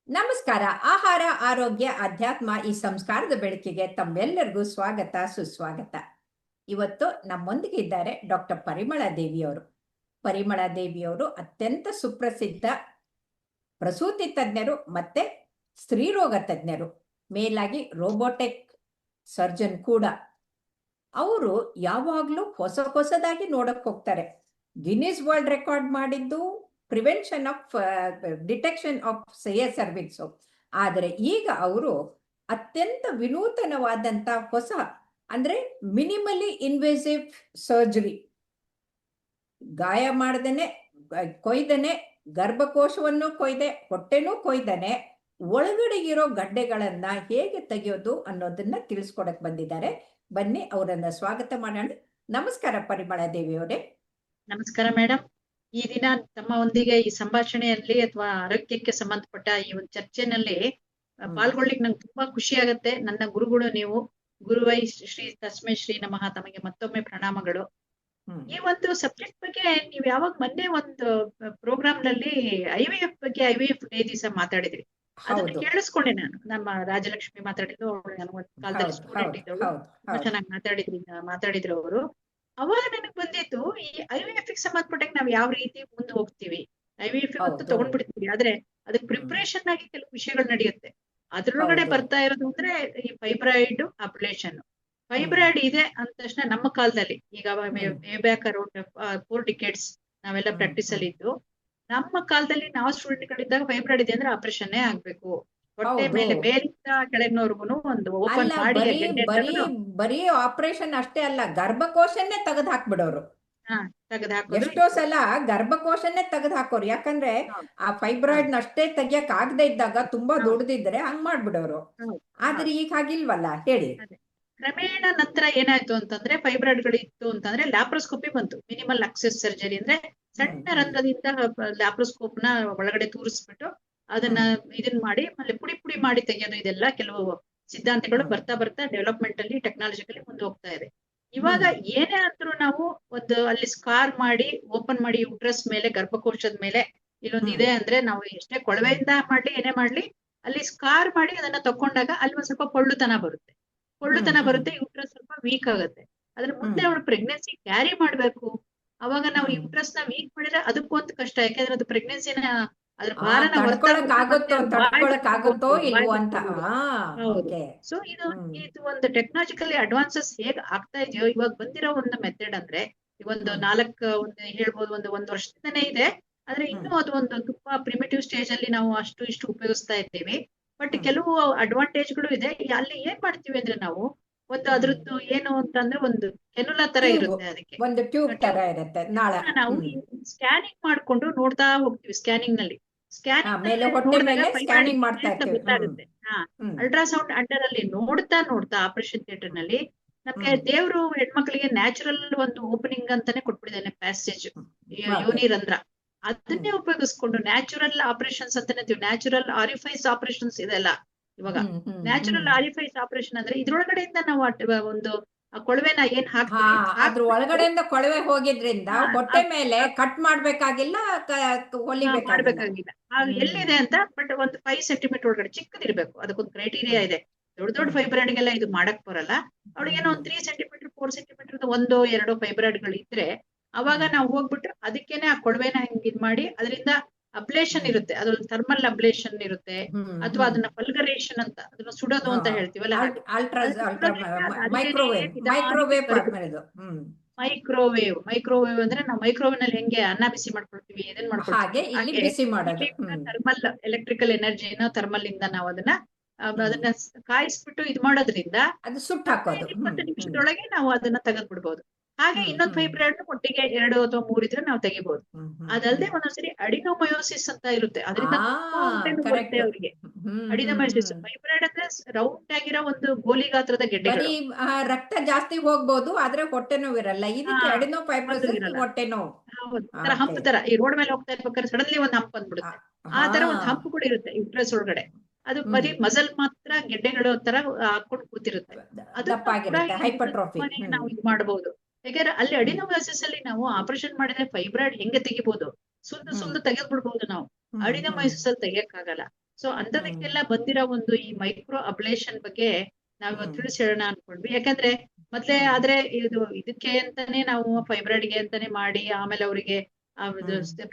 ನಮಸ್ಕಾರ. ಆಹಾರ, ಆರೋಗ್ಯ, ಅಧ್ಯಾತ್ಮ ಈ ಸಂಸ್ಕಾರದ ಬೆಳಕಿಗೆ ತಮ್ಮೆಲ್ಲರಿಗೂ ಸ್ವಾಗತ, ಸುಸ್ವಾಗತ. ಇವತ್ತು ನಮ್ಮೊಂದಿಗೆ ಇದ್ದಾರೆ ಡಾಕ್ಟರ್ ಪರಿಮಳ ದೇವಿಯವರು. ಪರಿಮಳ ದೇವಿಯವರು ಅತ್ಯಂತ ಸುಪ್ರಸಿದ್ಧ ಪ್ರಸೂತಿ ತಜ್ಞರು ಮತ್ತೆ ಸ್ತ್ರೀರೋಗ ತಜ್ಞರು, ಮೇಲಾಗಿ ರೋಬೋಟಿಕ್ ಸರ್ಜನ್ ಕೂಡ. ಅವರು ಯಾವಾಗಲೂ ಹೊಸದಾಗಿ ನೋಡಕ್ ಹೋಗ್ತಾರೆ. ಗಿನ್ನಿಸ್ ವರ್ಲ್ಡ್ ರೆಕಾರ್ಡ್ ಮಾಡಿದ್ದು prevention of detection of cervix. ಆದರೆ ಈಗ ಅವರು ಅತ್ಯಂತ ವಿನೂತನವಾದಂತ ಹೊಸ ಅಂದ್ರೆ ಮಿನಿಮಲಿ ಇನ್ವೇಸಿವ್ ಸರ್ಜರಿ, ಗಾಯ ಮಾಡದೇನೆ, ಕೊಯ್ದನೆ, ಗರ್ಭಕೋಶವನ್ನು ಕೊಯ್ದೆ, ಹೊಟ್ಟೆನೂ ಕೊಯ್ದನೆ, ಒಳಗಡೆ ಇರೋ ಗಡ್ಡೆಗಳನ್ನ ಹೇಗೆ ತೆಗೆಯೋದು ಅನ್ನೋದನ್ನ ತಿಳಿಸ್ಕೊಡಕ್ ಬಂದಿದ್ದಾರೆ. ಬನ್ನಿ ಅವರನ್ನ ಸ್ವಾಗತ ಮಾಡೋಣ. ನಮಸ್ಕಾರ ಪರಿಮಳ ದೇವಿಯವರೇ. ನಮಸ್ಕಾರ ಮೇಡಮ್. ಈ ದಿನ ತಮ್ಮೊಂದಿಗೆ ಈ ಸಂಭಾಷಣೆಯಲ್ಲಿ ಅಥವಾ ಆರೋಗ್ಯಕ್ಕೆ ಸಂಬಂಧಪಟ್ಟ ಈ ಒಂದು ಚರ್ಚೆನಲ್ಲಿ ಪಾಲ್ಗೊಳ್ಳಿಕ್ ನಂಗೆ ತುಂಬಾ ಖುಷಿ ಆಗತ್ತೆ. ನನ್ನ ಗುರುಗಳು ನೀವು. ಗುರುವೈ ಶ್ರೀ ತಸ್ಮೈ ಶ್ರೀ ನಮಃ. ತಮಗೆ ಮತ್ತೊಮ್ಮೆ ಪ್ರಣಾಮಗಳು. ಈ ಒಂದು ಸಬ್ಜೆಕ್ಟ್ ಬಗ್ಗೆ ನೀವು ಯಾವಾಗ ಮೊನ್ನೆ ಒಂದು ಪ್ರೋಗ್ರಾಮ್ ನಲ್ಲಿ IVF ಬಗ್ಗೆ IVF ಡೇ ದಿವಸ ಮಾತಾಡಿದ್ರಿ. ಅದನ್ನ ಕೇಳಿಸ್ಕೊಂಡೆ ನಾನು. ನಮ್ಮ ರಾಜಲಕ್ಷ್ಮಿ ಮಾತಾಡಿದ್ರು, ನಾನು ಒಂದು ಕಾಲದಲ್ಲಿ ಸ್ಟೂಡೆಂಟ್ ಇದ್ದವಳು, ಚೆನ್ನಾಗಿ ಮಾತಾಡಿದ್ರು ಅವರು. ಅವಾಗ ನನಗ್ ಬಂದಿತ್ತು ಈ IVF ಗೆ ಸಂಬಂಧಪಟ್ಟಾಗ ನಾವ್ ಯಾವ ರೀತಿ ಮುಂದೆ ಹೋಗ್ತೀವಿ. IVF ಇವತ್ತು ತಗೊಂಡ್ಬಿಡ್ತೀವಿ, ಆದ್ರೆ ಅದಕ್ಕೆ ಪ್ರಿಪರೇಷನ್ ಆಗಿ ಕೆಲವು ವಿಷಯಗಳು ನಡೆಯುತ್ತೆ. ಅದ್ರೊಳಗಡೆ ಬರ್ತಾ ಇರೋದು ಅಂದ್ರೆ ಈ ಫೈಬ್ರಾಯ್ಡ್ ಅಬ್ಲೇಷನ್. ಫೈಬ್ರಾಯ್ಡ್ ಇದೆ ಅಂದ ತಕ್ಷಣ ನಮ್ಮ ಕಾಲದಲ್ಲಿ ಈಗ ಬ್ಯಾಕ್ ಅರೌಂಡ್ 4 ಡಿಕೇಡ್ಸ್ ನಾವೆಲ್ಲ ಪ್ರಾಕ್ಟೀಸ್ ಅಲ್ಲಿ ಇದ್ದು, ನಮ್ಮ ಕಾಲದಲ್ಲಿ ನಾವು ಸ್ಟೂಡೆಂಟ್ ಗಳಿದ್ದಾಗ ಫೈಬ್ರಾಯ್ಡ್ ಇದೆ ಅಂದ್ರೆ ಆಪರೇಷನ್ನೇ ಆಗ್ಬೇಕು. ಹೊಟ್ಟೆ ಮೇಲೆ ಮೇಲಿಂದ ಕೆಳಗಿನವರೆಗೂ ಒಂದು ಓಪನ್ ಮಾಡಿ ಬರೀ ಆಪರೇಷನ್ ಅಷ್ಟೇ ಅಲ್ಲ, ಗರ್ಭಕೋಶನ್ನೇ ತೆಗೆದು ಹಾಕ್ಬಿಡೋರು. ಎಷ್ಟೋ ಸಲ ಗರ್ಭಕೋಶನ್ನೇ ತೆಗೆದು ಹಾಕೋರು. ಯಾಕಂದ್ರೆ ಆ ಫೈಬ್ರಾಯ್ಡ್ ಅಷ್ಟೇ ತೆಗಿಯಕ್ ಆಗದೆ ಇದ್ದಾಗ, ತುಂಬಾ ದೊಡ್ಡದಿದ್ರೆ ಹಂಗ್ ಮಾಡ್ಬಿಡೋರು. ಆದ್ರೆ ಈಗ ಹಾಗಿಲ್ವಲ್ಲ, ಹೇಳಿ. ಕ್ರಮೇಣ ನಂತರ ಏನಾಯ್ತು ಅಂತಂದ್ರೆ ಫೈಬ್ರಾಯ್ಡ್ ಗಳು ಇತ್ತು ಅಂತಂದ್ರೆ ಲ್ಯಾಪ್ರೋಸ್ಕೋಪಿ ಬಂತು. ಮಿನಿಮಲ್ ಆಕ್ಸೆಸ್ ಸರ್ಜರಿ ಅಂದ್ರೆ ಸಣ್ಣ ರಂಧ್ರದಿಂದ ಲ್ಯಾಪ್ರೋಸ್ಕೋಪ್ ನ ಒಳಗಡೆ ತೂರಿಸ್ಬಿಟ್ಟು ಅದನ್ನ ಇದನ್ ಮಾಡಿ ಆಮೇಲೆ ಪುಡಿ ಮಾಡಿ ತೆಗೆಯೋದು. ಇದೆಲ್ಲ ಕೆಲವು ಸಿದ್ಧಾಂತಗಳು ಬರ್ತಾ ಡೆವಲಪ್ಮೆಂಟ್ ಅಲ್ಲಿ ಟೆಕ್ನಾಲಜಿಕಲಿ ಮುಂದೆ ಹೋಗ್ತಾ ಇದೆ. ಇವಾಗ ಏನೇ ಆದ್ರೂ ನಾವು ಒಂದು ಅಲ್ಲಿ ಸ್ಕಾರ್ ಮಾಡಿ ಓಪನ್ ಮಾಡಿ ಯುಟ್ರಸ್ ಮೇಲೆ, ಗರ್ಭಕೋಶದ ಮೇಲೆ ಇಲ್ಲೊಂದು ಇದೆ ಅಂದ್ರೆ ನಾವು ಎಷ್ಟೇ ಕೊಳವೆಯಿಂದ ಮಾಡ್ಲಿ ಏನೇ ಮಾಡ್ಲಿ ಅಲ್ಲಿ ಸ್ಕಾರ್ ಮಾಡಿ ಅದನ್ನ ತಕೊಂಡಾಗ ಅಲ್ಲಿ ಒಂದ್ ಸ್ವಲ್ಪ ಪೊಳ್ಳುತನ ಬರುತ್ತೆ. ಯುಟ್ರಸ್ ಸ್ವಲ್ಪ ವೀಕ್ ಆಗುತ್ತೆ. ಅದ್ರ ಮುಂದೆ ಅವ್ರು ಪ್ರೆಗ್ನೆನ್ಸಿ ಕ್ಯಾರಿ ಮಾಡ್ಬೇಕು. ಅವಾಗ ನಾವು ಯುಟ್ರಸ್ ನ ವೀಕ್ ಮಾಡಿದ್ರೆ ಅದಕ್ಕೊಂದು ಕಷ್ಟ. ಯಾಕಂದ್ರೆ ಅದು ಪ್ರೆಗ್ನೆನ್ಸಿನ ಅದ್ರ ಭಾರನ ಸೊ ಇದು ಒಂದು ಟೆಕ್ನಾಲಜಿಕಲಿ ಅಡ್ವಾನ್ಸಸ್ ಹೇಗ್ ಆಗ್ತಾ ಇದೆಯೋ ಇವಾಗ ಬಂದಿರೋ ಒಂದು ಮೆಥಡ್ ಅಂದ್ರೆ ಒಂದು ಹೇಳ್ಬೋದು ಒಂದು ವರ್ಷದಿಂದನೇ ಇದೆ. ಆದ್ರೆ ಇನ್ನೂ ಅದು ಒಂದು ತುಂಬಾ ಪ್ರಿಮಿಟಿವ್ ಸ್ಟೇಜ್ ಅಲ್ಲಿ ನಾವು ಇಷ್ಟು ಉಪಯೋಗಿಸ್ತಾ ಇದ್ದೀವಿ. ಬಟ್ ಕೆಲವು ಅಡ್ವಾಂಟೇಜ್ಗಳು ಇದೆ. ಅಲ್ಲಿ ಏನ್ ಮಾಡ್ತೀವಿ ಅಂದ್ರೆ ನಾವು ಒಂದು ಅದ್ರದ್ದು ಏನು ಅಂತಂದ್ರೆ ಒಂದು ಕೆನುಲಾ ತರ ಇರುತ್ತೆ, ಅದಕ್ಕೆ ಒಂದು ಟ್ಯೂಬ್ ತರ ಇರುತ್ತೆ. ನಾವು ಸ್ಕ್ಯಾನಿಂಗ್ ಮಾಡ್ಕೊಂಡು ನೋಡ್ತಾ ಹೋಗ್ತೀವಿ. ಸ್ಕ್ಯಾನಿಂಗ್ ನಲ್ಲಿ ಗೊತ್ತಾಗುತ್ತೆ. ಅಲ್ಟ್ರಾಸೌಂಡ್ ಅಂಡರ್ ಅಲ್ಲಿ ನೋಡ್ತಾ ಆಪರೇಷನ್ ಥಿಯೇಟರ್ ನಲ್ಲಿ ನಮ್ಗೆ ದೇವ್ರು ಹೆಣ್ಮಕ್ಳಿಗೆ ನ್ಯಾಚುರಲ್ ಒಂದು ಓಪನಿಂಗ್ ಅಂತಾನೆ ಕೊಟ್ಬಿಟ್ಟಿದ್ದಾನೆ, ಪ್ಯಾಸೇಜ್, ಯೋನಿ ರಂಧ್ರ. ಅದನ್ನೇ ಉಪಯೋಗಿಸ್ಕೊಂಡು ನ್ಯಾಚುರಲ್ ಆಪರೇಷನ್ಸ್ ಅಂತಾನೆ, ನ್ಯಾಚುರಲ್ ಆರಿಫೈಸ್ ಆಪರೇಷನ್ಸ್ ಇದೆಲ್ಲ. ಇವಾಗ ನ್ಯಾಚುರಲ್ ಆರಿಫೈಸ್ ಆಪರೇಷನ್ ಅಂದ್ರೆ ಇದ್ರೊಳಗಡೆಯಿಂದ ನಾವು ಒಂದು ಕೊಳವೆನ ಏನ್ ಹಾಕ್ತೀವಿ, ಅದ್ರ ಒಳಗಡೆಯಿಂದ ಕೊಳವೆ ಹೋಗಿದ್ರಿಂದ ಹೊಟ್ಟೆ ಮೇಲೆ ಕಟ್ ಮಾಡ್ಬೇಕಾಗಿಲ್ಲ, ಮಾಡ್ಬೇಕಾಗಿಲ್ಲ. ಎಲ್ಲಿದೆ ಅಂತ ಬಟ್ ಒಂದು 5 ಸೆಂಟಿಮೀಟರ್ ಒಳಗಡೆ ಚಿಕ್ಕದಿರ್ಬೇಕು. ಅದಕ್ಕೊಂದು ಕ್ರೈಟೀರಿಯಾ ಇದೆ. ದೊಡ್ಡ ಫೈಬ್ರಾಯ್ಡ್ಗೆಲ್ಲ ಇದು ಮಾಡಕ್ ಬರಲ್ಲ. ಅವಳಿಗೇನೋ ಒಂದು 3 ಸೆಂಟಿಮೀಟರ್ 4 ಸೆಂಟಿಮೀಟರ್ 1-2 ಫೈಬ್ರಾಯ್ಡ್ಗಳು ಇದ್ರೆ ಅವಾಗ ನಾವು ಹೋಗ್ಬಿಟ್ಟು ಅದಕ್ಕೇನೆ ಆ ಕೊಳವೆನ ಹಿಂಗ್ ಇದ್ ಮಾಡಿ ಅದರಿಂದ ಅಬ್ಲೇಷನ್ ಇರುತ್ತೆ. ಅದ್ರಲ್ಲಿ ಥರ್ಮಲ್ ಅಬ್ಲೇಷನ್ ಇರುತ್ತೆ, ಅಥವಾ ಅದನ್ನ ಪಲ್ಗರೇಷನ್ ಅಂತ, ಅದನ್ನ ಸುಡೋದು ಅಂತ ಹೇಳ್ತೀವಲ್ಲ, ಮೈಕ್ರೋವೇವ್ ಅಂದ್ರೆ ನಾವು ಮೈಕ್ರೋವೇವ್ ನಲ್ಲಿ ಹೆಂಗೆ ಅನ್ನ ಬಿಸಿ ಮಾಡ್ಕೊಳ್ತೀವಿ, ಇದನ್ ಮಾಡ್ಕೊಳ್ತೀವಿ. ಥರ್ಮಲ್ ಎಲೆಕ್ಟ್ರಿಕಲ್ ಎನರ್ಜಿನ ಥರ್ಮಲ್ ಇಂದ ನಾವು ಅದನ್ನ ಕಾಯಿಸ್ಬಿಟ್ಟು ಇದು ಮಾಡೋದ್ರಿಂದ 20 ನಿಮಿಷದೊಳಗೆ ನಾವು ಅದನ್ನ ತೆಗೆದು ಬಿಡ್ಬೋದು. ಹಾಗೆ ಇನ್ನೊಂದು ಫೈಬ್ರಾಯ್ಡ್ ಒಟ್ಟಿಗೆ 2 ಅಥವಾ 3 ಇದ್ರೆ ನಾವು ತೆಗಿಬಹುದು. ಅದಲ್ಲದೆ ಒಂದೊಂದ್ಸರಿ ಅಡಿನೋಮಯೋಸಿಸ್ ಅಂತ ಇರುತ್ತೆ. ಅದರಿಂದ ಬರುತ್ತೆ ಅವರಿಗೆ. ಅಡಿನೋಮಯೋಸಿಸ್ ಫೈಬ್ರಾಯ್ಡ್ ಅಂದ್ರೆ ರೌಂಡ್ ಆಗಿರೋ ಒಂದು ಗೋಲಿ ಗಾತ್ರದ ಗೆಡ್ಡೆಗಳು. ರಕ್ತ ಜಾಸ್ತಿ ಹೋಗ್ಬೋದು, ಆದ್ರೆ ಹೊಟ್ಟೆ ನೋವು ಇರಲ್ಲ. ಇದಕ್ಕೆ ಹೊಟ್ಟೆ ನೋವು ಹಂಪ್ ತರ, ಈ ರೋಡ್ ಮೇಲೆ ಹೋಗ್ತಾ ಇರ್ಬೇಕಾದ್ರೆ ಸಡನ್ಲಿ ಒಂದು ಹಂಪ್ ಬಂದ್ಬಿಡುತ್ತೆ. ಆ ತರ ಒಂದು ಹಂಪ್ ಕೂಡ ಇರುತ್ತೆ ಯುಟ್ರಸ್ ಒಳಗಡೆ. ಅದು ಬರೀ ಮಸಲ್ ಮಾತ್ರ ಗೆಡ್ಡೆಗಳು ತರ ಹಾಕೊಂಡು ಕೂತಿರುತ್ತೆ. ನಾವು ಇದು ಮಾಡಬಹುದು. ಯಾಕಂದ್ರೆ ಅಲ್ಲಿ ಅಡಿನೋಮಯೋಸಿಸ್ ಅಲ್ಲಿ ನಾವು ಆಪರೇಷನ್ ಮಾಡಿದ್ರೆ ಫೈಬ್ರಾಯ್ಡ್ ಹೆಂಗೆ ತೆಗಿಬಹುದು, ಸುಲ್ದು ತೆಗೆದ್ಬಿಡ್ಬಹುದು ನಾವು. ಅಡಿನೋಮಯೋಸಿಸ್ ಅಲ್ಲಿ ತೆಗಿಯಕ್ಕಾಗಲ್ಲ. ಸೊ ಅಂತದಕ್ಕೆಲ್ಲ ಬಂದಿರೋ ಒಂದು ಈ ಮೈಕ್ರೋ ಅಬ್ಲೇಷನ್ ಬಗ್ಗೆ ನಾವು ತಿಳಿಸಿ ಹೇಳೋಣ ಅನ್ಕೊಂಡ್ವಿ. ಯಾಕಂದ್ರೆ ಮೊದ್ಲೇ ಆದ್ರೆ ಇದಕ್ಕೆ ಅಂತಾನೆ ನಾವು ಫೈಬ್ರಾಯ್ಡ್ಗೆ ಅಂತಾನೆ ಮಾಡಿ ಆಮೇಲೆ ಅವರಿಗೆ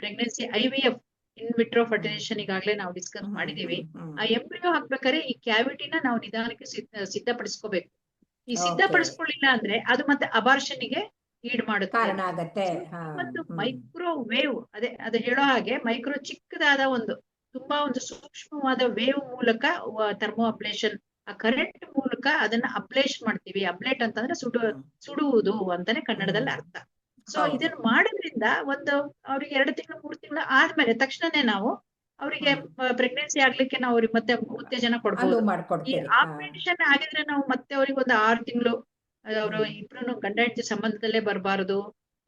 pregnancy IVF in vitro fertilisation ಈಗಾಗಲೇ ನಾವು ಡಿಸ್ಕಸ್ ಮಾಡಿದೀವಿ. ಆ ಎಂಬ್ರಿಯೋ ಹಾಕ್ಬೇಕಾದ್ರೆ ಈ ಕ್ಯಾವಿಟಿನ ನಾವು ನಿಧಾನಕ್ಕೆ ಸಿದ್ಧಪಡಿಸ್ಕೋಬೇಕು. ಈ ಸಿದ್ಧಪಡಿಸ್ಕೊಳ್ಳಿಲ್ಲ ಅಂದ್ರೆ ಅದು ಮತ್ತೆ ಅಬಾರ್ಷನ್ಗೆ ಈಡ್ ಮಾಡುತ್ತೆ. ಕಾರಣ ಆಗತ್ತೆ. ಒಂದು ಮೈಕ್ರೋವೇವ್ ಅದು ಹೇಳೋ ಹಾಗೆ ಮೈಕ್ರೋ ಚಿಕ್ಕದಾದ ತುಂಬಾ ಒಂದು ಸೂಕ್ಷ್ಮವಾದ ವೇವ್ ಮೂಲಕ ಥರ್ಮೋ ಅಬ್ಲೇಷನ್, ಆ ಕರೆಂಟ್ ಮೂಲಕ ಅದನ್ನ ಅಬ್ಲೇಷನ್ ಮಾಡ್ತೀವಿ. ಅಬ್ಲೇಟ್ ಅಂತಂದ್ರೆ ಸುಡುವುದು ಅಂತಾನೆ ಕನ್ನಡದಲ್ಲಿ ಅರ್ಥ. ಸೊ ಇದನ್ನ ಮಾಡೋದ್ರಿಂದ ಅವ್ರಿಗೆ 2 ತಿಂಗಳು 3 ತಿಂಗಳು ಆದ್ಮೇಲೆ ತಕ್ಷಣನೇ ನಾವು ಅವರಿಗೆ ಪ್ರೆಗ್ನೆನ್ಸಿ ಆಗ್ಲಿಕ್ಕೆ ನಾವು ಅವ್ರಿಗೆ ಮತ್ತೆ ಉತ್ತೇಜನ ಕೊಡ್ಬೋದು. ಈ ಆಪರೇಷನ್ ಆಗಿದ್ರೆ ನಾವು ಮತ್ತೆ ಅವ್ರಿಗೆ 6 ತಿಂಗಳು ಅವರು ಇಬ್ರು ಗಂಡ ಹೆಂಡತಿ ಸಂಬಂಧದಲ್ಲೇ ಬರಬಾರದು,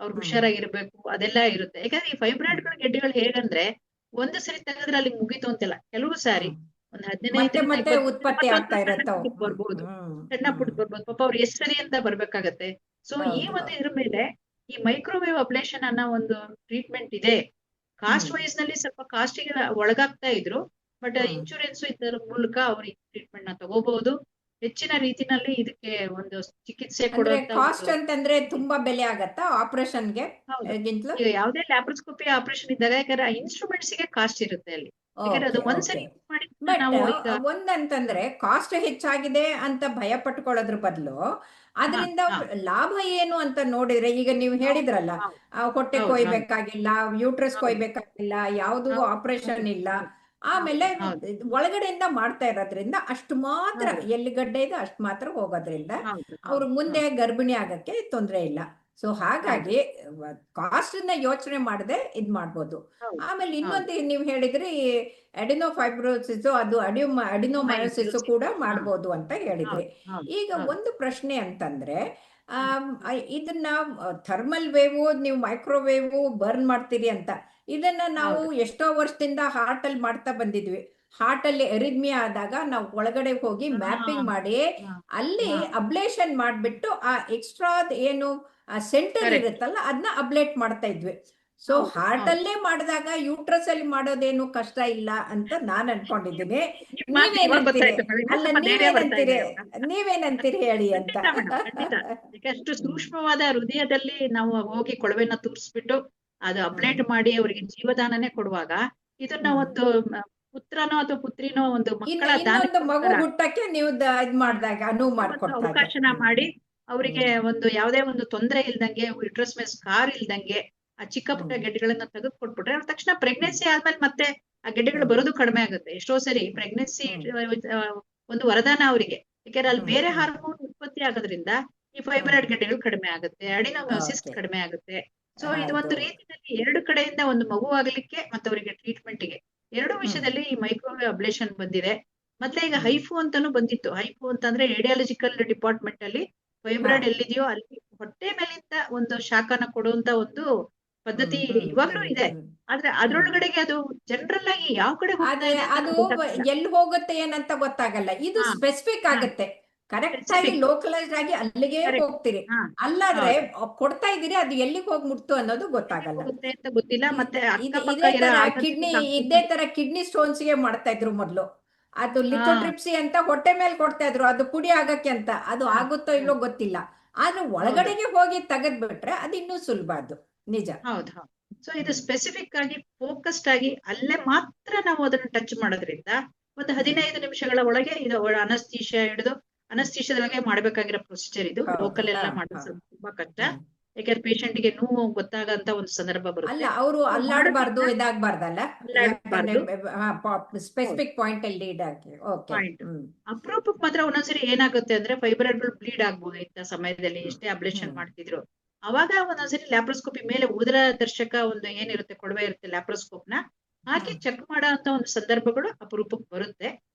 ಅವ್ರು ಹುಷಾರಾಗಿರ್ಬೇಕು, ಅದೆಲ್ಲ ಇರುತ್ತೆ. ಯಾಕಂದ್ರೆ ಈ ಫೈಬ್ರಾಯ್ಡ್ಗಳ ಗೆಡ್ಡೆಗಳು ಹೇಗಂದ್ರೆ ಒಂದು ಸರಿ ತೆಗೆದ್ರೆ ಅಲ್ಲಿ ಮುಗೀತು ಅಂತಿಲ್ಲ. ಕೆಲವು ಸಾರಿ ಒಂದು 15 ಉತ್ಪತ್ತಿ ಆಗ್ತಾ ಬರ್ಬೋದು, ಸಣ್ಣ ಪುಟ್ಟ ಬರ್ಬೋದು. ಪಾಪ ಅವ್ರು ಎಷ್ಟು ಸರಿ ಅಂತ ಬರ್ಬೇಕಾಗತ್ತೆ. ಸೊ ಈ ಇದ್ರ ಮೇಲೆ ಈ ಮೈಕ್ರೋವೇವ್ ಅಬ್ಲೇಷನ್ ಅನ್ನೋ ಒಂದು ಟ್ರೀಟ್ಮೆಂಟ್ ಇದೆ. ಕಾಸ್ಟ್ ವೈಸ್ ನಲ್ಲಿ ಸ್ವಲ್ಪ ಕಾಸ್ಟಿಗೆ ಒಳಗಾಗ್ತಾ ಇದ್ರು, ಬಟ್ ಇನ್ಶೂರೆನ್ಸ್ ಇದರ ಮೂಲಕ ಅವ್ರು ಈ ಟ್ರೀಟ್ಮೆಂಟ್ ನ ತಗೋಬಹುದು. ಹೆಚ್ಚಿನ ರೀತಿನಲ್ಲಿ ಇದಕ್ಕೆ ಒಂದು ಚಿಕಿತ್ಸೆ ಕೊಡುವಂತ ಕಾಸ್ಟ್ ಅಂತಂದ್ರೆ ತುಂಬಾ ಬೆಲೆ ಆಗತ್ತಾ ಆಪರೇಷನ್ಗೆ? ಯಾವುದೇ ಲ್ಯಾಪ್ರೋಸ್ಕೋಪಿ ಆಪರೇಷನ್ ಇದ್ದಾಗ ಯಾಕಂದ್ರೆ ಇನ್ಸ್ಟ್ರೂಮೆಂಟ್ಸ್ ಗೆ ಕಾಸ್ಟ್ ಇರುತ್ತೆ ಅಲ್ಲಿ. ಅದು ಒಂದ್ಸರಿ ಒಂದಂತಂದ್ರೆ ಕಾಸ್ಟ್ ಹೆಚ್ಚಾಗಿದೆ ಅಂತ ಭಯ ಪಟ್ಕೊಳ್ಳೋದ್ರ ಬದಲು ಅದರಿಂದ ಲಾಭ ಏನು ಅಂತ ನೋಡಿದ್ರೆ, ಈಗ ನೀವು ಹೇಳಿದ್ರಲ್ಲ ಹೊಟ್ಟೆ ಕೊಯ್ಬೇಕಾಗಿಲ್ಲ, ಯೂಟ್ರಸ್ ಕೊಯ್ಬೇಕಾಗಿಲ್ಲ, ಯಾವ್ದು ಆಪರೇಷನ್ ಇಲ್ಲ, ಆಮೇಲೆ ಒಳಗಡೆಯಿಂದ ಮಾಡ್ತಾ ಇರೋದ್ರಿಂದ ಅಷ್ಟು ಮಾತ್ರ ಎಲ್ಲಿಗಡ್ಡೆ ಇದೆ ಅಷ್ಟು ಮಾತ್ರ ಹೋಗೋದ್ರಿಂದ ಅವ್ರು ಮುಂದೆ ಗರ್ಭಿಣಿ ಆಗಕ್ಕೆ ತೊಂದರೆ ಇಲ್ಲ. ಸೊ ಹಾಗಾಗಿ ಕಾಸ್ಟ್ ನ ಯೋಚನೆ ಮಾಡದೆ ಇದ್ ಮಾಡ್ಬೋದು. ಆಮೇಲೆ ಇನ್ನೊಂದು ನೀವು ಹೇಳಿದ್ರಿ ಅಡಿನೋಫೈಬ್ರೋಸಿಸ್, ಅದು ಅಡಿನೋಮಯೋಸಿಸ್ ಕೂಡ ಮಾಡ್ಬೋದು ಅಂತ ಹೇಳಿದ್ರಿ. ಈಗ ಒಂದು ಪ್ರಶ್ನೆ ಅಂತಂದ್ರೆ ಇದನ್ನ ಥರ್ಮಲ್ ವೇವ್ ನೀವು ಮೈಕ್ರೋವೇವ್ ಬರ್ನ್ ಮಾಡ್ತೀರಿ ಅಂತ, ಇದನ್ನ ನಾವು ಎಷ್ಟೋ ವರ್ಷದಿಂದ ಹಾರ್ಟ್ ಅಲ್ಲಿ ಮಾಡ್ತಾ ಬಂದಿದ್ವಿ. ಹಾರ್ಟ್ ಅಲ್ಲಿ ಎರಿದ್ಮಿಯಾ ಆದಾಗ ನಾವು ಒಳಗಡೆ ಹೋಗಿ ಮ್ಯಾಪಿಂಗ್ ಮಾಡಿ ಅಲ್ಲಿ ಅಬ್ಲೇಷನ್ ಮಾಡ್ಬಿಟ್ಟು ಆ ಎಕ್ಸ್ಟ್ರಾ ಏನು ಸೆಂಟರ್ ಇರುತ್ತಲ್ಲ ಅದನ್ನ ಅಬ್ಲೇಟ್ ಮಾಡ್ತಾ ಇದ್ವಿ. ಸೊ ಹಾರ್ಟ್ ಅಲ್ಲೇ ಮಾಡಿದಾಗ ಯೂಟ್ರಸ್ ಅಲ್ಲಿ ಮಾಡೋದೇನು ಕಷ್ಟ ಇಲ್ಲ ಅಂತ ನಾನ್ ಅನ್ಕೊಂಡಿದ್ದೀನಿ. ನೀವೇನಂತೀರಿ ಹೇಳಿ ಅಂತ. ಅಷ್ಟು ಸೂಕ್ಷ್ಮವಾದ ಹೃದಯದಲ್ಲಿ ನಾವು ಹೋಗಿ ಕೊಳವೆನ ತೂರಿಸ್ಬಿಟ್ಟು ಅದು ಅಬ್ಲೇಟ್ ಮಾಡಿ ಅವರಿಗೆ ಜೀವದಾನನೇ ಕೊಡುವಾಗ ಇದನ್ನ ಒಂದು ಪುತ್ರನೋ ಅಥವಾ ಪುತ್ರಿನೋ ಒಂದು ಮಕ್ಕಳ ಮಗು ಹುಟ್ಟಕ್ಕೆ ನೀವು ಇದ್ ಮಾಡಿದಾಗ ಅವಕಾಶನ ಮಾಡಿ ಅವರಿಗೆ ಯಾವುದೇ ಒಂದು ತೊಂದರೆ ಇಲ್ದಂಗೆ, ಯುಟ್ರಸ್ ಮೇಲೆ ಸ್ಕಾರ್ ಇಲ್ದಂಗೆ ಆ ಚಿಕ್ಕ ಪುಟ್ಟ ಗೆಡ್ಡೆಗಳನ್ನ ತೆಗೆದು ಕೊಟ್ಬಿಟ್ರೆ ತಕ್ಷಣ ಪ್ರೆಗ್ನೆನ್ಸಿ ಆದ್ಮೇಲೆ ಮತ್ತೆ ಆ ಗೆಡ್ಡೆಗಳು ಬರೋದು ಕಡಿಮೆ ಆಗುತ್ತೆ. ಎಷ್ಟೋ ಸರಿ ಪ್ರೆಗ್ನೆನ್ಸಿ ಒಂದು ವರದಾನ ಅವರಿಗೆ. ಯಾಕಂದ್ರೆ ಅಲ್ಲಿ ಬೇರೆ ಹಾರ್ಮೋನ್ ಉತ್ಪತ್ತಿ ಆಗೋದ್ರಿಂದ ಈ ಫೈಬ್ರಾಯ್ಡ್ ಗೆಡ್ಡೆಗಳು ಕಡಿಮೆ ಆಗುತ್ತೆ, ಅಡಿನೋಮಯೋಸಿಸ್ ಕಡಿಮೆ ಆಗುತ್ತೆ. ಸೊ ಇದು ಒಂದು ರೀತಿಯಲ್ಲಿ 2 ಕಡೆಯಿಂದ ಒಂದು ಮಗು ಆಗ್ಲಿಕ್ಕೆ ಮತ್ತೆ ಅವರಿಗೆ ಟ್ರೀಟ್ಮೆಂಟ್ಗೆ 2 ವಿಷಯದಲ್ಲಿ ಈ ಮೈಕ್ರೋವೇವ್ ಅಬ್ಲೇಷನ್ ಬಂದಿದೆ. ಮತ್ತೆ ಈಗ ಹೈಫು ಅಂತಾನು ಬಂದಿತ್ತು. ಹೈಫು ಅಂತಂದ್ರೆ ರೇಡಿಯಾಲಜಿಕಲ್ ಡಿಪಾರ್ಟ್ಮೆಂಟ್ ಅಲ್ಲಿ ಫೈಬ್ರಾಯ್ಡ್ ಎಲ್ಲಿದೆಯೋ ಅಲ್ಲಿ ಹೊಟ್ಟೆ ಮೇಲಿಂದ ಒಂದು ಶಾಖನ ಕೊಡುವಂತ ಒಂದು ಪದ್ಧತಿ ಇವಾಗ್ಲೂ ಇದೆ. ಆದ್ರೆ ಅದ್ರೊಳಗಡೆಗೆ ಅದು ಜನರಲ್ ಆಗಿ ಯಾವ ಕಡೆ ಅದು ಎಲ್ಲಿ ಹೋಗುತ್ತೆ ಏನಂತ ಗೊತ್ತಾಗಲ್ಲ. ಇದು ಸ್ಪೆಸಿಫಿಕ್ ಆಗುತ್ತೆ, ಕರೆಕ್ಟ್ ಆಗಿ ಲೋಕಲೈಸ್ಡ್ ಆಗಿ ಅಲ್ಲಿಗೆ ಹೋಗ್ತೀರಿ. ಅಲ್ಲಾದ್ರೆ ಕೊಡ್ತಾ ಇದೀರಿ, ಅದು ಎಲ್ಲಿಗೆ ಹೋಗಿ ಮುಟ್ತು ಅನ್ನೋದು ಗೊತ್ತಾಗಲ್ಲ. ಗೊತ್ತಿಲ್ಲ. ಮತ್ತೆ ಇದೇ ತರ ಕಿಡ್ನಿ ಸ್ಟೋನ್ಸ್ ಗೆ ಮಾಡ್ತಾ ಇದ್ರು ಮೊದ್ಲು. ಅದು ಲಿಥೋಟ್ರಿಪ್ಸಿ ಅಂತ ಹೊಟ್ಟೆ ಮೇಲೆ ಕೊಡ್ತಾ ಇದ್ರು, ಅದು ಪುಡಿ ಆಗಕ್ಕೆ ಅಂತ. ಅದು ಆಗುತ್ತೋ ಇಲ್ಲೋ ಗೊತ್ತಿಲ್ಲ, ಆದ್ರೆ ಒಳಗಡೆಗೆ ಹೋಗಿ ತೆಗೆದ್ ಬಿಟ್ರೆ ಅದು ಇನ್ನೂ ಸುಲಭ. ಅದು ನಿಜ. ಹೌದು. ಸೊ ಇದು ಸ್ಪೆಸಿಫಿಕ್ ಆಗಿ ಫೋಕಸ್ಡ್ ಆಗಿ ಅಲ್ಲೇ ಮಾತ್ರ ನಾವು ಅದನ್ನ ಟಚ್ ಮಾಡೋದ್ರಿಂದ ಒಂದು 15 ನಿಮಿಷಗಳ ಒಳಗೆ ಇದು ಅನಸ್ತೀಶಿಯಾ ಹಿಡಿದು ಅನಸ್ತೀಶಿಯಾದೊಳಗೆ ಮಾಡ್ಬೇಕಾಗಿರೋ ಪ್ರೊಸೀಜರ್. ಇದು ಲೋಕಲ್ ಎಲ್ಲ ಮಾಡೋದು ತುಂಬಾ ಕಷ್ಟ. ಯಾಕಂದ್ರೆ ಪೇಷಂಟ್ ಗೆ ನೋವು ಗೊತ್ತಾಗಂತ ಒಂದು ಸಂದರ್ಭ ಬರುತ್ತೆ. ಅವರು ಅಲ್ಲಾಡಬಾರ್ದು, ಇದಾಗಬಾರ್ದಲ್ಲ, ಸ್ಪೆಸಿಫಿಕ್ ಪಾಯಿಂಟ್ ಅಲ್ಲಿ ಅಪರೂಪಕ್ಕೆ ಮಾತ್ರ ಒಂದೊಂದ್ಸರಿ ಏನಾಗುತ್ತೆ ಅಂದ್ರೆ ಫೈಬ್ರಾಯ್ಡ್ಗಳು ಬ್ಲೀಡ್ ಆಗ್ಬೋದು. ಇಂಥ ಸಮಯದಲ್ಲಿ ಎಷ್ಟೇ ಅಬ್ಲೇಷನ್ ಮಾಡ್ತಿದ್ರು ಅವಾಗ ಒಂದೊಂದ್ಸರಿ ಲ್ಯಾಪ್ರೋಸ್ಕೋಪಿ ಮೇಲೆ ಉದರ ದರ್ಶಕ ಒಂದು ಏನಿರುತ್ತೆ, ಕೊಡವೆ ಇರುತ್ತೆ, ಲ್ಯಾಪ್ರೋಸ್ಕೋಪ್ ನ ಹಾಕಿ ಚೆಕ್ ಮಾಡೋ ಅಂತ ಒಂದು ಸಂದರ್ಭಗಳು ಅಪರೂಪಕ್ಕೆ ಬರುತ್ತೆ.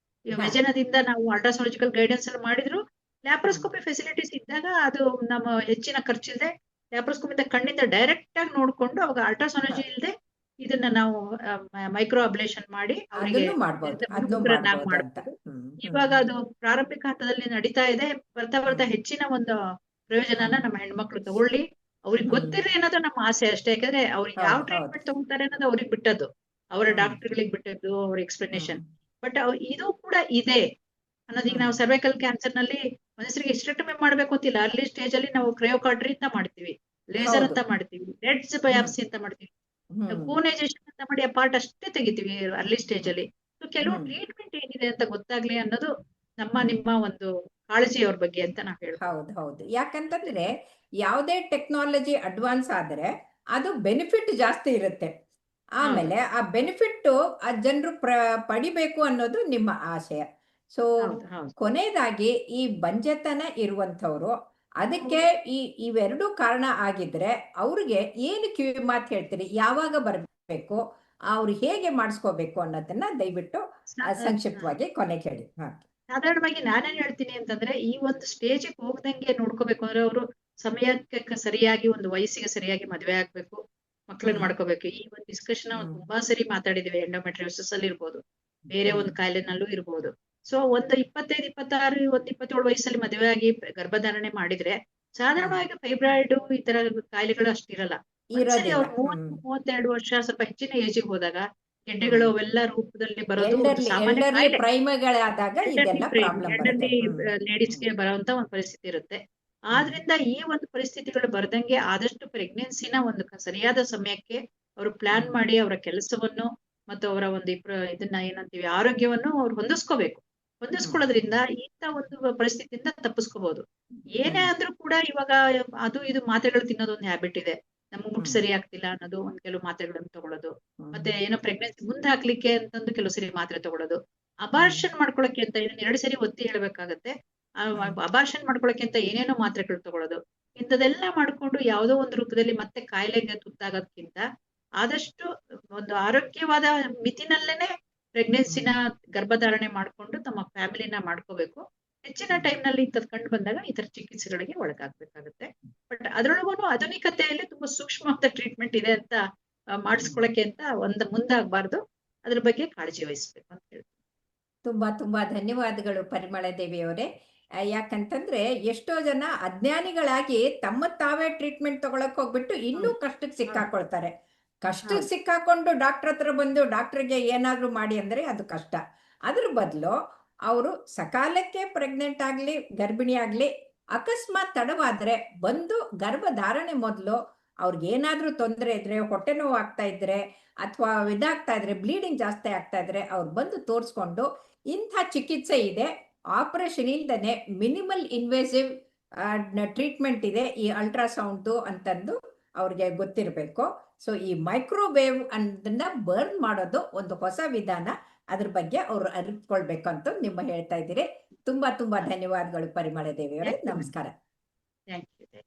ವ್ಯಜನದಿಂದ ನಾವು ಅಲ್ಟ್ರಾಸೋಲಾಜಿಕಲ್ ಗೈಡೆನ್ಸ್ ಅಲ್ಲಿ ಮಾಡಿದ್ರು ಲ್ಯಾಪ್ರೋಸ್ಕೋಪಿ ಫೆಸಿಲಿಟೀಸ್ ಇದ್ದಾಗ ಅದು ನಮ್ಮ ಹೆಚ್ಚಿನ ಖರ್ಚಿಲ್ಲದೆ ಲ್ಯಾಪ್ರೋಸ್ಕೋಪ್ ಇಂದ ಕಣ್ಣಿಂದ ಡೈರೆಕ್ಟ್ ಆಗಿ ನೋಡ್ಕೊಂಡು ಅವಾಗ ಅಲ್ಟ್ರಾಸೋಲಜಿ ಇಲ್ಲದೆ ಇದನ್ನ ನಾವು ಮೈಕ್ರೋ ಅಬ್ಲೇಷನ್ ಮಾಡಿ ಅವರಿಗೆ ಮಾಡಬಹುದು. ಇವಾಗ ಅದು ಪ್ರಾರಂಭಿಕ ಹಂತದಲ್ಲಿ ನಡೀತಾ ಇದೆ. ಬರ್ತಾ ಹೆಚ್ಚಿನ ಒಂದು ಪ್ರಯೋಜನನ ನಮ್ಮ ಹೆಣ್ಮಕ್ಳು ತಗೊಳ್ಳಿ. ಅವ್ರಿಗೆ ಗೊತ್ತಿರಲಿ ಅನ್ನೋದು ನಮ್ಮ ಆಸೆ ಅಷ್ಟೇ. ಯಾಕಂದ್ರೆ ಅವ್ರಿಗೆ ಯಾವ ಟ್ರೀಟ್ಮೆಂಟ್ ತಗೊಳ್ತಾರೆ ಅನ್ನೋದು ಅವ್ರಿಗೆ ಬಿಟ್ಟದ್ದು, ಅವರ ಡಾಕ್ಟರ್ಗಳಿಗೆ ಬಿಟ್ಟದ್ದು, ಅವ್ರ ಎಕ್ಸ್ಪ್ಲನೇಷನ್. ಬಟ್ ಇದು ಕೂಡ ಇದೆ ಅನ್ನೋದೀಗ ನಾವು ಸರ್ವೈಕಲ್ ಕ್ಯಾನ್ಸರ್ ನಲ್ಲಿ ಮನುಷ್ಯರಿಗೆ ಹಿಸ್ಟೆಕ್ಟಮಿ ಮಾಡ್ಬೇಕು ಅಂತಿಲ್ಲ. ಅರ್ಲಿ ಸ್ಟೇಜ್ ಅಲ್ಲಿ ನಾವು ಕ್ರಯೋಕಾರ್ಡ್ರಿ ಅಂತ ಮಾಡ್ತೀವಿ, ಲೇಸರ್ ಅಂತ ಮಾಡ್ತೀವಿ, ರೆಡ್ಸ್ ಬಯಾಪ್ಸಿ ಅಂತ ಮಾಡ್ತೀವಿ, ಕೋನೈಸೇಷನ್ ಅಂತ ಮಾಡಿ ಆ ಪಾರ್ಟ್ ಅಷ್ಟೇ ತೆಗಿತೀವಿ ಅರ್ಲಿ ಸ್ಟೇಜ್ ಅಲ್ಲಿ. ಸೊ ಕೆಲವು ಟ್ರೀಟ್ಮೆಂಟ್ ಏನಿದೆ ಅಂತ ಗೊತ್ತಾಗ್ಲಿ ಅನ್ನೋದು ನಿಮ್ಮ ಒಂದು ಕಾಳಜಿ ಅವ್ರ ಬಗ್ಗೆ ಅಂತ ನಾವು ಹೇಳ್ತೀವಿ. ಹೌದು. ಯಾಕಂತಂದ್ರೆ ಯಾವುದೇ ಟೆಕ್ನಾಲಜಿ ಅಡ್ವಾನ್ಸ್ ಆದ್ರೆ ಅದು ಬೆನಿಫಿಟ್ ಜಾಸ್ತಿ ಇರುತ್ತೆ. ಆಮೇಲೆ ಆ ಬೆನಿಫಿಟ್ ಆ ಜನರು ಪಡಿಬೇಕು ಅನ್ನೋದು ನಿಮ್ಮ ಆಶಯ. ಸೊ ಕೊನೆಯದಾಗಿ ಈ ಬಂಜೆತನ ಇರುವಂತವ್ರು ಅದಕ್ಕೆ ಇವೆರಡು ಕಾರಣ ಆಗಿದ್ರೆ ಅವ್ರಿಗೆ ಏನು ಕಿವಿ ಮಾತು ಹೇಳ್ತೀರಿ? ಯಾವಾಗ ಬರ್ಬೇಕು, ಅವ್ರು ಹೇಗೆ ಮಾಡಿಸ್ಕೋಬೇಕು ಅನ್ನೋದನ್ನ ದಯವಿಟ್ಟು ಸಂಕ್ಷಿಪ್ತವಾಗಿ ಕೊನೆಗೆ ಹೇಳಿ. ಸಾಧಾರಣವಾಗಿ ನಾನೇನ್ ಹೇಳ್ತೀನಿ ಅಂತಂದ್ರೆ, ಈ ಒಂದು ಸ್ಟೇಜ್ ಹೋಗ್ದಂಗೆ ನೋಡ್ಕೋಬೇಕು ಅಂದ್ರೆ ಅವರು ಸಮಯಕ್ಕೆ ಸರಿಯಾಗಿ ಒಂದು ವಯಸ್ಸಿಗೆ ಸರಿಯಾಗಿ ಮದ್ವೆ ಆಗ್ಬೇಕು, ಮಕ್ಕಳನ್ನ ಮಾಡ್ಕೋಬೇಕು. ಈ ಒಂದು ಡಿಸ್ಕಷನ್ ತುಂಬಾ ಸರಿ ಮಾತಾಡಿದೀವಿ. ಎಂಡೋಮೆಟ್ರಿಯೋಸಿಸ್ ಅಲ್ಲಿ ಇರ್ಬೋದು, ಬೇರೆ ಒಂದು ಕಾಯಿಲೆನಲ್ಲೂ ಇರ್ಬೋದು. ಸೊ ಒಂದು 25, 26, 27 ವಯಸ್ಸಲ್ಲಿ ಮದುವೆ ಆಗಿ ಗರ್ಭಧಾರಣೆ ಮಾಡಿದ್ರೆ ಸಾಧಾರಣವಾಗಿ ಫೈಬ್ರಾಯ್ಡ್ ಈ ತರ ಕಾಯಿಲೆಗಳು ಅಷ್ಟಿರಲ್ಲ. ಅವ್ರು 30-32 ವರ್ಷ ಸ್ವಲ್ಪ ಹೆಚ್ಚಿನ ಏಜಿಗೆ ಹೋದಾಗ ಗೆಡ್ಡೆಗಳು ಅವೆಲ್ಲ ರೂಪದಲ್ಲಿ ಬರೋದು ಸಾಮಾನ್ಯ ಲೇಡೀಸ್ಗೆ ಬರುವಂತ ಒಂದು ಪರಿಸ್ಥಿತಿ ಇರುತ್ತೆ. ಆದ್ರಿಂದ ಈ ಒಂದು ಪರಿಸ್ಥಿತಿಗಳು ಬರ್ದಂಗೆ ಆದಷ್ಟು ಪ್ರೆಗ್ನೆನ್ಸಿನ ಒಂದು ಸರಿಯಾದ ಸಮಯಕ್ಕೆ ಅವರು ಪ್ಲಾನ್ ಮಾಡಿ ಅವರ ಕೆಲಸವನ್ನು ಮತ್ತು ಅವರ ಒಂದು ಇದನ್ನ ಏನಂತೀವಿ ಆರೋಗ್ಯವನ್ನು ಅವ್ರು ಹೊಂದಿಸ್ಕೊಳ್ಳೋದ್ರಿಂದ ಇಂಥ ಒಂದು ಪರಿಸ್ಥಿತಿಯಿಂದ ತಪ್ಪಿಸ್ಕೋಬಹುದು. ಏನೇ ಆದ್ರೂ ಕೂಡ ಇವಾಗ ಅದು ಇದು ಮಾತ್ರೆಗಳು ತಿನ್ನೋದು ಒಂದು ಹ್ಯಾಬಿಟ್ ಇದೆ. ನಮ್ಗೆ ಮುಟ್ಟು ಸರಿ ಆಗ್ತಿಲ್ಲ ಅನ್ನೋದು ಒಂದ್ ಕೆಲವು ಮಾತ್ರೆಗಳನ್ನು ತಗೊಳ್ಳೋದು, ಮತ್ತೆ ಏನೋ ಪ್ರೆಗ್ನೆನ್ಸಿ ಮುಂದೆ ಹಾಕ್ಲಿಕ್ಕೆ ಅಂತಂದು ಕೆಲವು ಸರಿ ಮಾತ್ರೆ ತಗೊಳ್ಳೋದು, ಅಬಾರ್ಷನ್ ಮಾಡ್ಕೊಳಕ್ಕೆ ಅಂತ 2 ಸರಿ ಒತ್ತಿ ಹೇಳ್ಬೇಕಾಗತ್ತೆ. ಅಬಾರ್ಷನ್ ಮಾಡ್ಕೊಳಕ್ಕೆ ಅಂತ ಏನೇನೋ ಮಾತ್ರೆಗಳು ತಗೊಳ್ಳೋದು, ಇಂಥದೆಲ್ಲ ಮಾಡ್ಕೊಂಡು ಯಾವುದೋ ಒಂದು ರೂಪದಲ್ಲಿ ಮತ್ತೆ ಕಾಯಿಲೆಗೆ ತುತ್ತಾಗೋದ್ಕಿಂತ ಆದಷ್ಟು ಒಂದು ಆರೋಗ್ಯವಾದ ಮಿತಿನಲ್ಲೇನೆ ಪ್ರೆಗ್ನೆನ್ಸಿನ ಗರ್ಭಧಾರಣೆ ಮಾಡ್ಕೊಂಡು ತಮ್ಮ ಫ್ಯಾಮಿಲಿನ ಮಾಡ್ಕೋಬೇಕು. ಹೆಚ್ಚಿನ ಟೈಮ್ ನಲ್ಲಿ ಇಂಥದ್ ಕಂಡು ಬಂದಾಗ ಈ ತರ ಚಿಕಿತ್ಸೆಗಳಿಗೆ ಒಳಗಾಗ್ಬೇಕಾಗುತ್ತೆ. ಬಟ್ ಅದ್ರೊಳಗೂ ಆಧುನಿಕತೆಯಲ್ಲಿ ತುಂಬಾ ಸೂಕ್ಷ್ಮವಾದ ಟ್ರೀಟ್ಮೆಂಟ್ ಇದೆ ಅಂತ ಮಾಡಿಸ್ಕೊಳಕ್ಕೆ ಅಂತ ಮುಂದಾಗಬಾರ್ದು. ಅದ್ರ ಬಗ್ಗೆ ಕಾಳಜಿ ವಹಿಸ್ಬೇಕು ಅಂತ ಹೇಳ್ತೀನಿ. ತುಂಬಾ ಧನ್ಯವಾದಗಳು ಪರಿಮಳ ದೇವಿ ಅವರೇ. ಯಾಕಂತಂದ್ರೆ ಎಷ್ಟೋ ಜನ ಅಜ್ಞಾನಿಗಳಾಗಿ ತಮ್ಮ ತಾವೇ ಟ್ರೀಟ್ಮೆಂಟ್ ತಗೊಳಕ್ ಹೋಗ್ಬಿಟ್ಟು ಇನ್ನೂ ಕಷ್ಟಕ್ಕೆ ಸಿಕ್ಕಾಕೊಳ್ತಾರೆ. ಕಷ್ಟಕ್ಕೆ ಸಿಕ್ಕಾಕೊಂಡು ಡಾಕ್ಟರ್ ಹತ್ರ ಬಂದು ಡಾಕ್ಟರ್ಗೆ ಏನಾದ್ರೂ ಮಾಡಿ ಅಂದ್ರೆ ಅದು ಕಷ್ಟ. ಅದ್ರ ಬದಲು ಅವರು ಸಕಾಲಕ್ಕೆ ಪ್ರೆಗ್ನೆಂಟ್ ಆಗ್ಲಿ ಗರ್ಭಿಣಿ ಆಗ್ಲಿ ಅಕಸ್ಮಾತ್ ತಡವಾದ್ರೆ ಬಂದು ಗರ್ಭಧಾರಣೆ ಮೊದಲು ಅವ್ರಿಗೆ ಏನಾದ್ರೂ ತೊಂದರೆ ಇದ್ರೆ, ಹೊಟ್ಟೆ ನೋವು ಆಗ್ತಾ ಇದ್ರೆ ಅಥವಾ ಇದಾಗ್ತಾ ಇದ್ರೆ, ಬ್ಲೀಡಿಂಗ್ ಜಾಸ್ತಿ ಆಗ್ತಾ ಇದ್ರೆ ಅವ್ರು ಬಂದು ತೋರಿಸ್ಕೊಂಡು ಇಂಥ ಚಿಕಿತ್ಸೆ ಇದೆ, ಆಪರೇಷನ್ ಇಲ್ದೇನೆ ಮಿನಿಮಲ್ ಇನ್ವೇಸಿವ್ ಟ್ರೀಟ್ಮೆಂಟ್ ಇದೆ ಈ ಅಲ್ಟ್ರಾಸೌಂಡು ಅಂತಂದು ಅವ್ರಿಗೆ ಗೊತ್ತಿರಬೇಕು. ಸೊ ಈ ಮೈಕ್ರೋವೇವ್ ಅನ್ನೋದನ್ನ ಬರ್ನ್ ಮಾಡೋದು ಒಂದು ಹೊಸ ವಿಧಾನ, ಅದ್ರ ಬಗ್ಗೆ ಅವ್ರು ಅರಿತುಕೊಳ್ಬೇಕು ಅಂತ ನಿಮ್ಮ ಹೇಳ್ತಾ ಇದ್ದೀರಿ. ತುಂಬಾ ಧನ್ಯವಾದಗಳು ಪರಿಮಳ ದೇವಿ ಅವರೇ. ನಮಸ್ಕಾರ. Thank you.